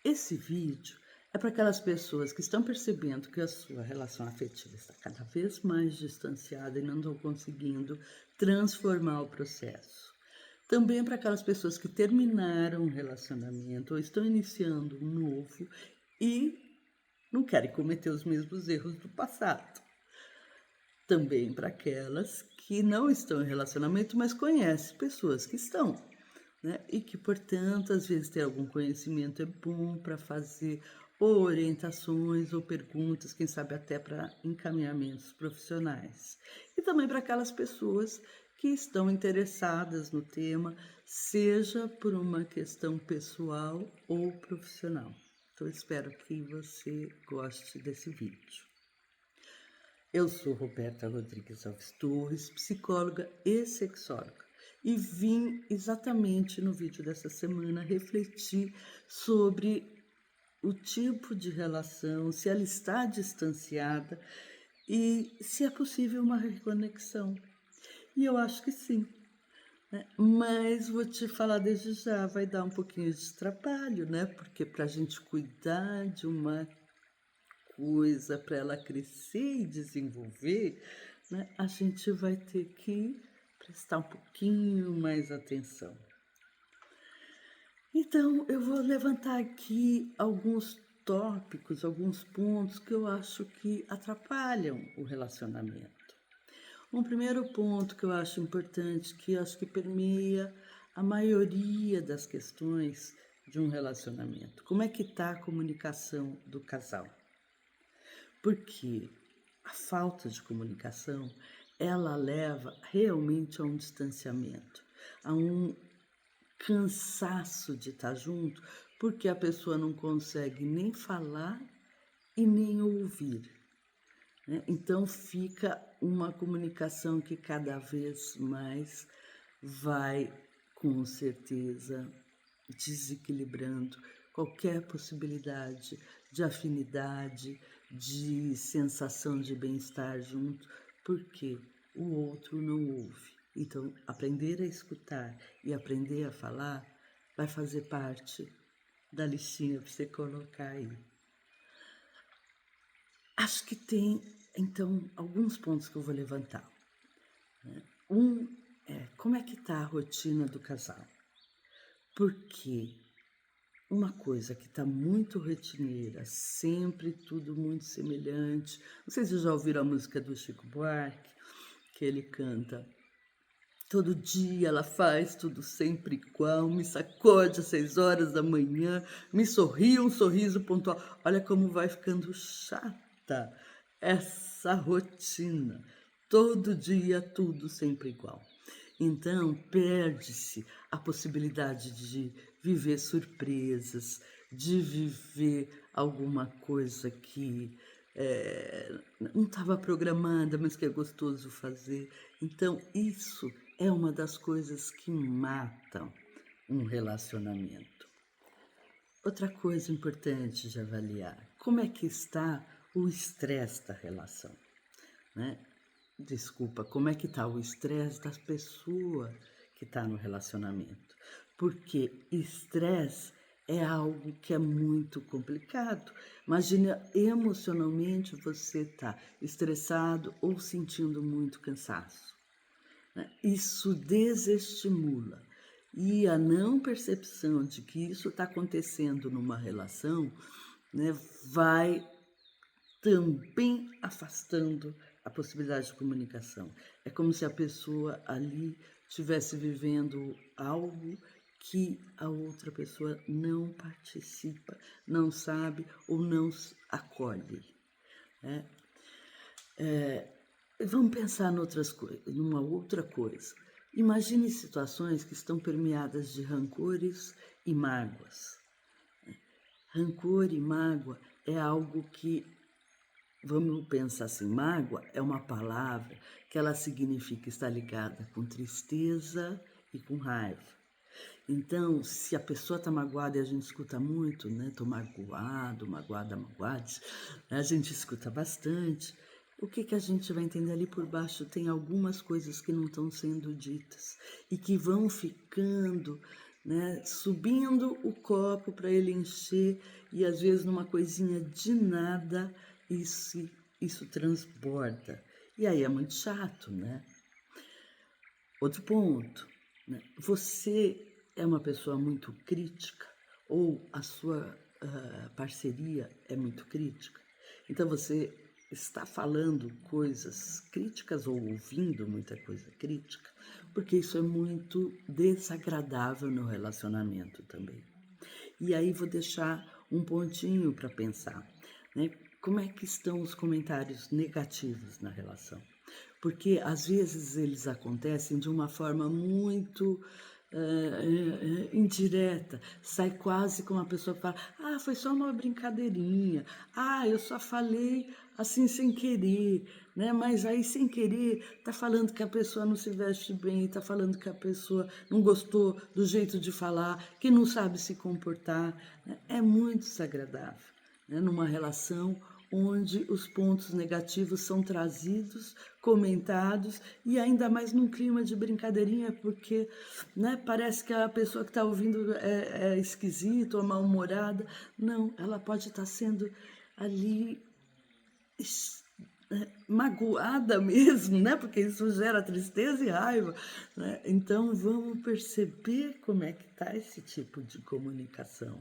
Esse vídeo é para aquelas pessoas que estão percebendo que a sua relação afetiva está cada vez mais distanciada e não estão conseguindo transformar o processo. Também é para aquelas pessoas que terminaram um relacionamento ou estão iniciando um novo e não querem cometer os mesmos erros do passado. Também para aquelas que não estão em relacionamento, mas conhecem pessoas que estão, né? E que, portanto, às vezes ter algum conhecimento é bom para fazer ou orientações ou perguntas, quem sabe até para encaminhamentos profissionais. E também para aquelas pessoas que estão interessadas no tema, seja por uma questão pessoal ou profissional. Então, espero que você goste desse vídeo. Eu sou Roberta Rodrigues Alves Torres, psicóloga e sexóloga, e vim exatamente no vídeo dessa semana refletir sobre o tipo de relação, se ela está distanciada e se é possível uma reconexão. E eu acho que sim, né? Mas vou te falar desde já, vai dar um pouquinho de trabalho, né? Porque para a gente cuidar de uma coisa, para ela crescer e desenvolver, né, a gente vai ter que prestar um pouquinho mais atenção. Então, eu vou levantar aqui alguns tópicos, alguns pontos que eu acho que atrapalham o relacionamento. Um primeiro ponto que eu acho importante, que eu acho que permeia a maioria das questões de um relacionamento. Como é que está a comunicação do casal? Porque a falta de comunicação, ela leva realmente a um distanciamento, a um cansaço de estar junto, porque a pessoa não consegue nem falar e nem ouvir, né? Então fica uma comunicação que cada vez mais vai, com certeza, desequilibrando qualquer possibilidade de afinidade, de sensação de bem-estar junto, porque o outro não ouve. Então, aprender a escutar e aprender a falar vai fazer parte da listinha para você colocar aí. Acho que tem, então, alguns pontos que eu vou levantar, né? Um é como é que está a rotina do casal? Porque uma coisa que está muito rotineira, sempre tudo muito semelhante. Não sei se vocês já ouviram a música do Chico Buarque, que ele canta: todo dia ela faz tudo sempre igual, me sacode às 6 horas da manhã, me sorri um sorriso pontual. Olha como vai ficando chata essa rotina. Todo dia tudo sempre igual. Então, perde-se a possibilidade de viver surpresas, de viver alguma coisa que não estava programada, mas que é gostoso fazer. Então, isso é uma das coisas que matam um relacionamento. Outra coisa importante de avaliar, como é que está o estresse da relação, né? Desculpa, como é que está o estresse das pessoas que está no relacionamento? Porque estresse é algo que é muito complicado. Imagina emocionalmente você tá estressado ou sentindo muito cansaço, né? Isso desestimula. E a não percepção de que isso está acontecendo numa relação, né, vai também afastando a possibilidade de comunicação. É como se a pessoa ali estivesse vivendo algo que a outra pessoa não participa, não sabe ou não acolhe, né? Vamos pensar numa outra coisa. Imagine situações que estão permeadas de rancores e mágoas. Rancor e mágoa é algo que, vamos pensar assim, mágoa é uma palavra que ela significa estar ligada com tristeza e com raiva. Então, se a pessoa está magoada e a gente escuta muito, né? Tô magoado, magoada, magoades, né? A gente escuta bastante. O que a gente vai entender ali por baixo? Tem algumas coisas que não estão sendo ditas e que vão ficando né, subindo o copo para ele encher e às vezes numa coisinha de nada isso, isso transborda. E aí é muito chato, né? Outro ponto, né? Você é uma pessoa muito crítica ou a sua parceria é muito crítica? Então você está falando coisas críticas ou ouvindo muita coisa crítica, porque isso é muito desagradável no relacionamento também. E aí vou deixar um pontinho para pensar, né? Como é que estão os comentários negativos na relação? Porque às vezes eles acontecem de uma forma muito indireta, sai quase como uma pessoa que fala: ah, foi só uma brincadeirinha, ah, eu só falei assim sem querer, né? Mas aí sem querer tá falando que a pessoa não se veste bem, tá falando que a pessoa não gostou do jeito de falar, que não sabe se comportar, né? É muito desagradável, né? Numa relação onde os pontos negativos são trazidos, comentados e ainda mais num clima de brincadeirinha, porque, né, parece que a pessoa que está ouvindo é esquisita ou mal-humorada. Não, ela pode estar sendo ali magoada mesmo, né? Porque isso gera tristeza e raiva, né? Então vamos perceber como é que está esse tipo de comunicação.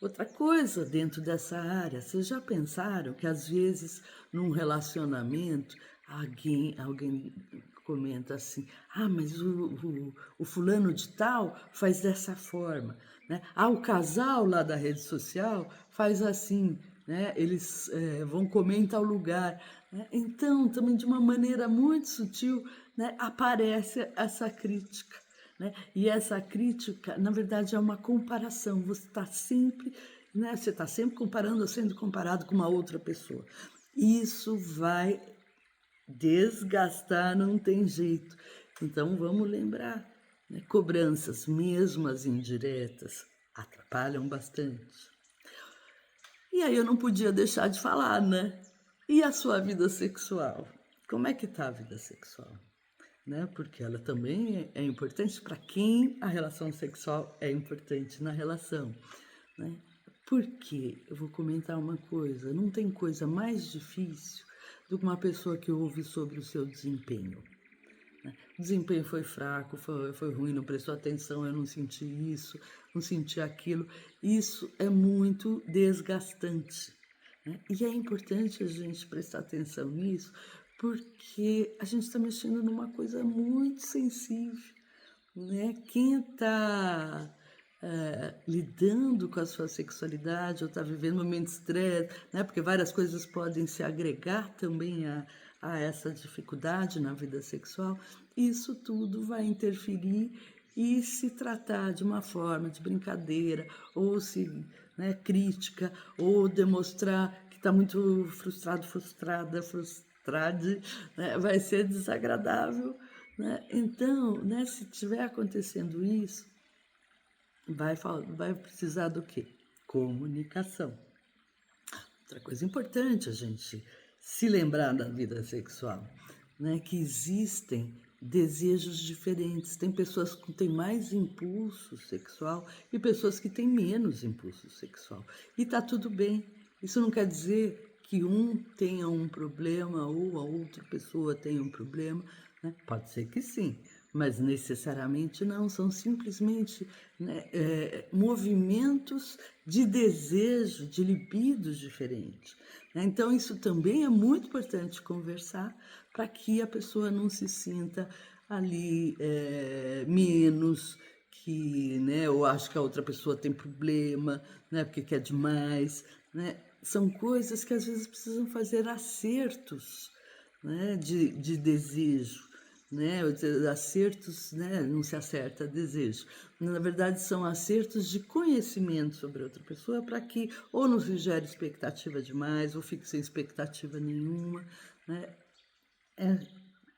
Outra coisa dentro dessa área, vocês já pensaram que às vezes num relacionamento alguém comenta assim, ah, mas o fulano de tal faz dessa forma, né? Ah, o casal lá da rede social faz assim, né? Eles vão comer em tal lugar, né? Então, também de uma maneira muito sutil, né, aparece essa crítica. Né? E essa crítica, na verdade, é uma comparação. Você está sempre, né? Você está sempre comparando ou sendo comparado com uma outra pessoa. Isso vai desgastar, não tem jeito. Então vamos lembrar, né? Cobranças, mesmo as indiretas, atrapalham bastante. E aí eu não podia deixar de falar, né? E a sua vida sexual? Como é que tá a vida sexual? Né? Porque ela também é importante para quem a relação sexual é importante na relação, né? Porque eu vou comentar uma coisa, não tem coisa mais difícil do que uma pessoa que ouve sobre o seu desempenho. Né? O desempenho foi fraco, foi ruim, não prestou atenção, eu não senti isso, não senti aquilo. Isso é muito desgastante. Né? E é importante a gente prestar atenção nisso, porque a gente está mexendo numa coisa muito sensível. Né? Quem está lidando com a sua sexualidade ou está vivendo um momento de estresse, né? Porque várias coisas podem se agregar também a essa dificuldade na vida sexual, isso tudo vai interferir e se tratar de uma forma de brincadeira ou se, né, crítica ou demonstrar que está muito frustrado, frustrada, né, vai ser desagradável, né? Então, né, se estiver acontecendo isso, vai precisar do quê? Comunicação. Outra coisa importante a gente se lembrar da vida sexual, né? Que existem desejos diferentes. Tem pessoas que têm mais impulso sexual e pessoas que têm menos impulso sexual. E tá tudo bem. Isso não quer dizer que um tenha um problema ou a outra pessoa tenha um problema, né? Pode ser que sim, mas necessariamente não, são simplesmente, né, movimentos de desejo, de libidos diferentes. Né? Então, isso também é muito importante conversar para que a pessoa não se sinta ali menos, que, né, eu acho que a outra pessoa tem problema, né, porque quer demais, né? São coisas que às vezes precisam fazer acertos, né, de desejo, né, acertos, né, não se acerta desejo. Na verdade, são acertos de conhecimento sobre outra pessoa para que ou não se gere expectativa demais ou fique sem expectativa nenhuma, né? É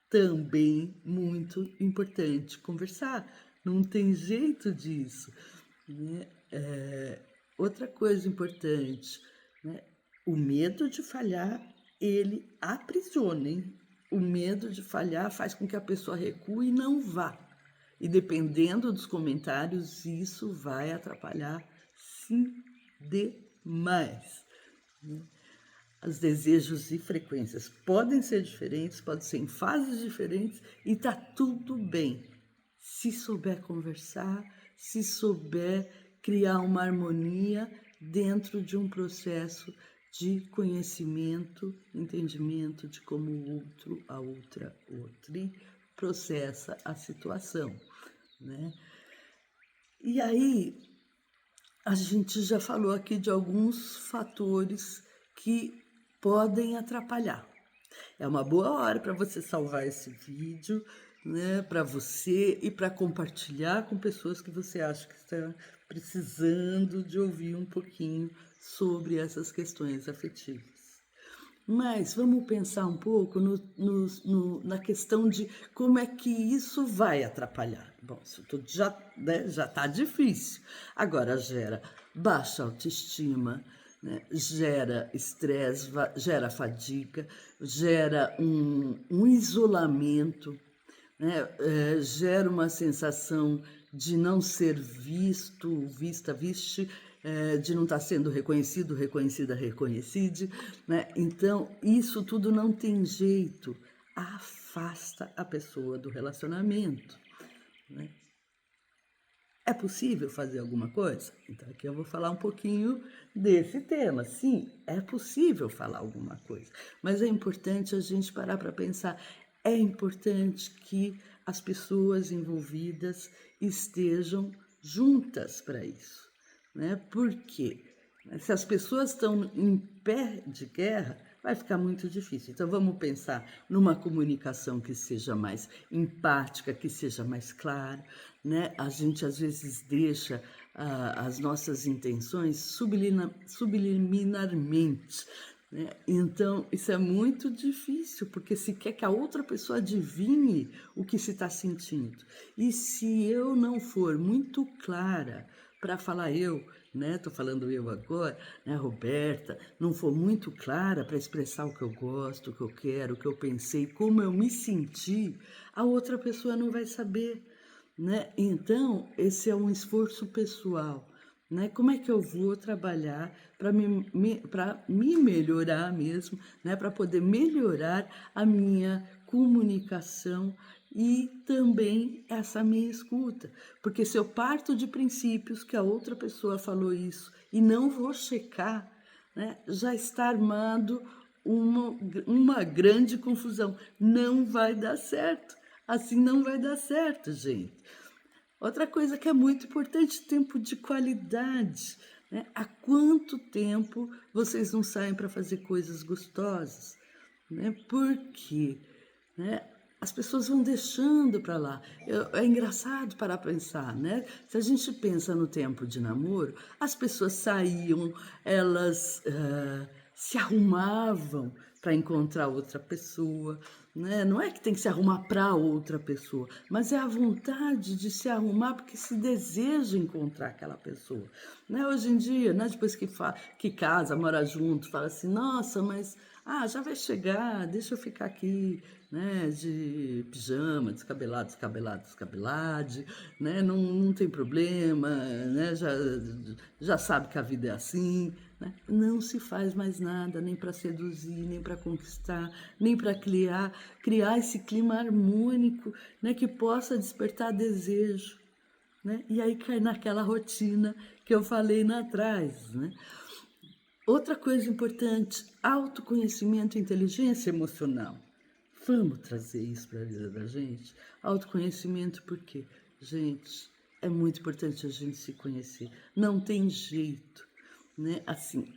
também muito importante conversar, não tem jeito disso, né? Outra coisa importante, né? O medo de falhar, ele aprisiona, hein? O medo de falhar faz com que a pessoa recue e não vá. E dependendo dos comentários, isso vai atrapalhar, sim, demais, né? Os desejos e frequências podem ser diferentes, podem ser em fases diferentes e tá tudo bem. Se souber conversar, se souber criar uma harmonia dentro de um processo de conhecimento, entendimento de como o outro, a outra processa a situação, né? E aí, a gente já falou aqui de alguns fatores que podem atrapalhar. É uma boa hora para você salvar esse vídeo, né, para você e para compartilhar com pessoas que você acha que estão precisando de ouvir um pouquinho sobre essas questões afetivas. Mas vamos pensar um pouco na questão de como é que isso vai atrapalhar. Bom, isso tudo já, né, já está difícil. Agora gera baixa autoestima, né, gera estresse, gera fadiga, gera um isolamento, né, gera uma sensação de não ser visto, viste, de não estar sendo reconhecido, reconhecida, reconhecide, né? Então, isso tudo não tem jeito, afasta a pessoa do relacionamento, né? É possível fazer alguma coisa? Então, aqui eu vou falar um pouquinho desse tema. Sim, é possível falar alguma coisa, mas é importante a gente parar para pensar. É importante que as pessoas envolvidas estejam juntas para isso, né? Porque se as pessoas estão em pé de guerra, vai ficar muito difícil. Então, vamos pensar numa comunicação que seja mais empática, que seja mais clara, né? A gente, às vezes, deixa as nossas intenções subliminarmente, né? Então, isso é muito difícil, porque se quer que a outra pessoa adivinhe o que se está sentindo. E se eu não for muito clara para falar né? Tô falando eu agora, né, Roberta, não for muito clara para expressar o que eu gosto, o que eu quero, o que eu pensei, como eu me senti, a outra pessoa não vai saber, né? Então, esse é um esforço pessoal, né? Como é que eu vou trabalhar para me melhorar mesmo, né? Para poder melhorar a minha comunicação e também essa minha escuta. Porque se eu parto de princípios que a outra pessoa falou isso e não vou checar, né, já está armado uma grande confusão. Não vai dar certo. Assim não vai dar certo, gente. Outra coisa que é muito importante, tempo de qualidade, né? Há quanto tempo vocês não saem para fazer coisas gostosas, né? Por quê? Né? As pessoas vão deixando para lá. É engraçado parar para pensar, né? Se a gente pensa no tempo de namoro, as pessoas saíam, elas se arrumavam para encontrar outra pessoa, né? Não é que tem que se arrumar para outra pessoa, mas é a vontade de se arrumar porque se deseja encontrar aquela pessoa, né? Hoje em dia, né? Depois que casa, mora junto, fala assim, nossa, mas já vai chegar, deixa eu ficar aqui, né, de pijama, descabelade, né, não tem problema, né, já sabe que a vida é assim, né? Não se faz mais nada, nem para seduzir, nem para conquistar, nem para criar esse clima harmônico, né, que possa despertar desejo, né? E aí cai naquela rotina que eu falei lá atrás, né? Outra coisa importante, autoconhecimento e inteligência emocional. Vamos trazer isso para a vida da gente? Autoconhecimento, porque, gente, é muito importante a gente se conhecer. Não tem jeito, né? Assim,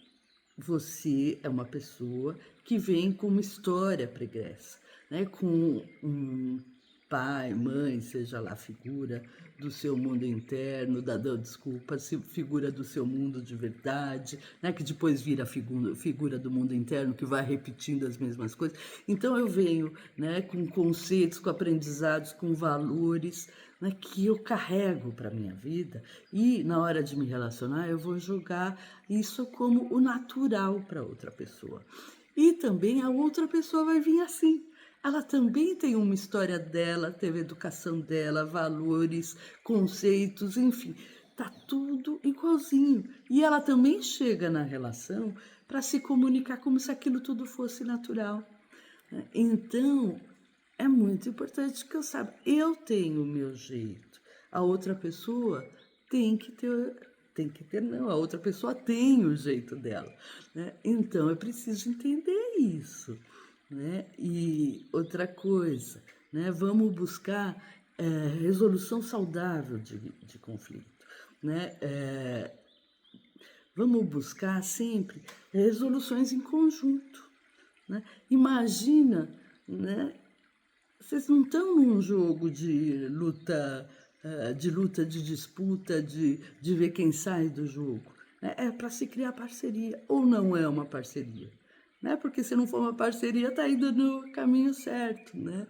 você é uma pessoa que vem com uma história pregressa, né? Com um pai, mãe, seja lá a figura do seu mundo interno, desculpa, figura do seu mundo de verdade, né? Que depois vira figura do mundo interno, que vai repetindo as mesmas coisas. Então eu venho, né, com conceitos, com aprendizados, com valores, né, que eu carrego para a minha vida, e na hora de me relacionar eu vou jogar isso como o natural para outra pessoa. E também a outra pessoa vai vir assim. ela também tem uma história dela, teve a educação dela, valores, conceitos, enfim, tá tudo igualzinho. E ela também chega na relação para se comunicar como se aquilo tudo fosse natural, né. Então, é muito importante que eu saiba, eu tenho o meu jeito, a outra pessoa tem que ter não, a outra pessoa tem o jeito dela, né. Então eu preciso entender isso, né. E outra coisa, né, vamos buscar, resolução saudável de conflito, né. Vamos buscar sempre resoluções em conjunto, né. Imagina, né, vocês não estão num jogo de luta, de disputa, de ver quem sai do jogo, né, é para se criar parceria, ou não é uma parceria, né, porque se não for uma parceria, está indo no caminho certo, né.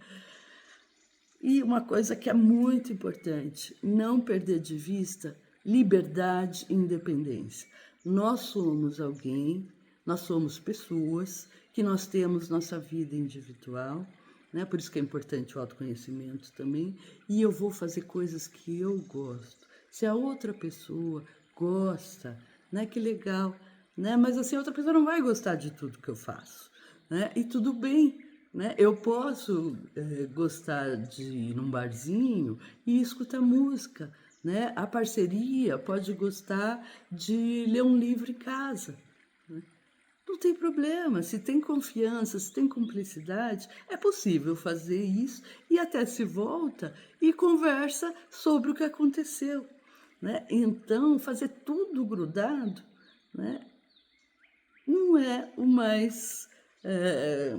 E uma coisa que é muito importante, não perder de vista liberdade e independência. Nós somos alguém, nós somos pessoas, que nós temos nossa vida individual, né, por isso que é importante o autoconhecimento também, e eu vou fazer coisas que eu gosto. Se a outra pessoa gosta, né, que legal, né, mas assim, a outra pessoa não vai gostar de tudo que eu faço, né, e tudo bem, né, eu posso, gostar de ir num barzinho e escutar música, né, a parceria pode gostar de ler um livro em casa, né. Não tem problema, se tem confiança, se tem cumplicidade, é possível fazer isso e até se volta e conversa sobre o que aconteceu, né. Então fazer tudo grudado, né, não é o mais, eh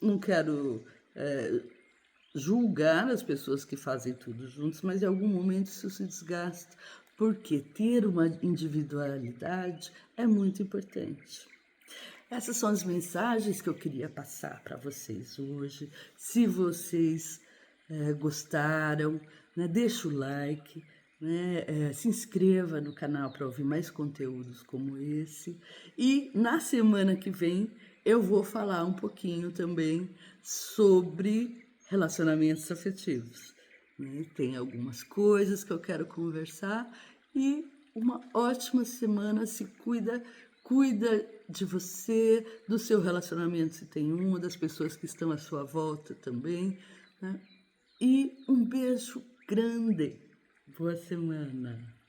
não quero, julgar as pessoas que fazem tudo juntos, mas em algum momento isso se desgasta, porque ter uma individualidade é muito importante. Essas são as mensagens que eu queria passar para vocês hoje. Se vocês, gostaram, né, deixa o like, né, se inscreva no canal para ouvir mais conteúdos como esse. E na semana que vem eu vou falar um pouquinho também sobre relacionamentos afetivos, né. Tem algumas coisas que eu quero conversar e uma ótima semana, se cuida, cuida de você, do seu relacionamento, se tem um, das pessoas que estão à sua volta também, né. E um beijo grande. Boa semana.